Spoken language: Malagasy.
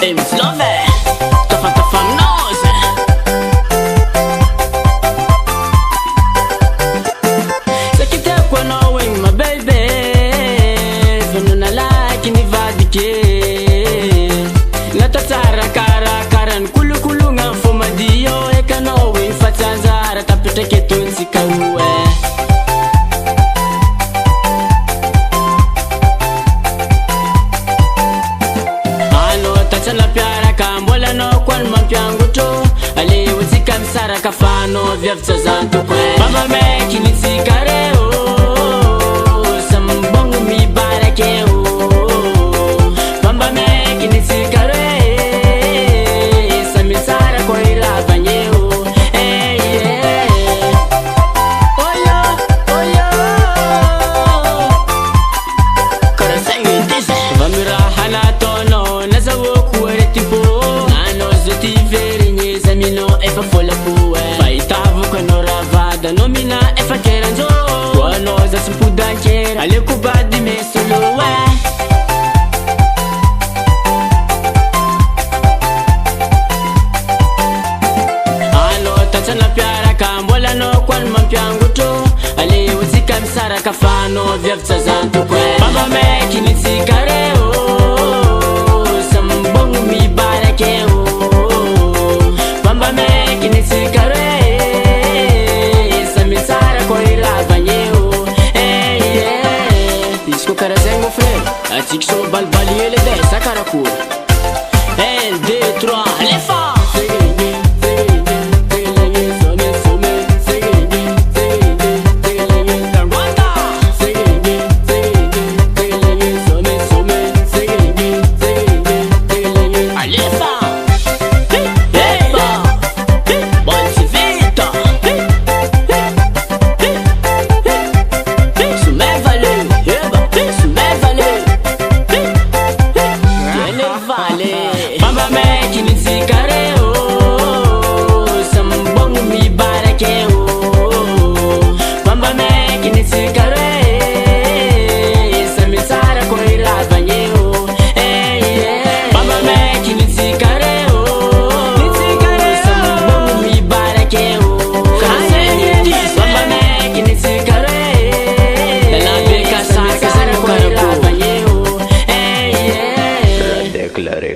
MC Love, tá famosa. Isso aqui tá com a knowing my baby. Vamos na like ni vadike. Na tatsara kara karan kulu kulu nga foma dio e ka knowing fatsanzara tapita ke tunsi kawe. Sana pyara kambola no kwan mampyangu to ale uzika msara kafano vya vtazanto kwe mama meki nitsikare o sambongu mi barake o mama meki nitsikare samisara kwa ila banye o hey yeah oyo oyo kora sangi dise vamira hana tono nazawo efa fola puwe faitavu kono ravada nomina efa keranjo wano za simpudankera ale kubadi mesolowe ano tatana pyara kambola no kwan mampyangu to ale uzika msara kafano vya vtazanto kwe baba meki nitsikare o sambongu mi barake o Atik so balbali ele dessa cara cura. 1, 2, 3, allez fort. Mama meki nitsikare o sambongu mi barake o mama meki nitsikare samisara kwa ila banye o hey yeah mama meki nitsikare o sambongu mi barake o mama meki nitsikare la beka sara kwa ila banye o hey yeah Declaré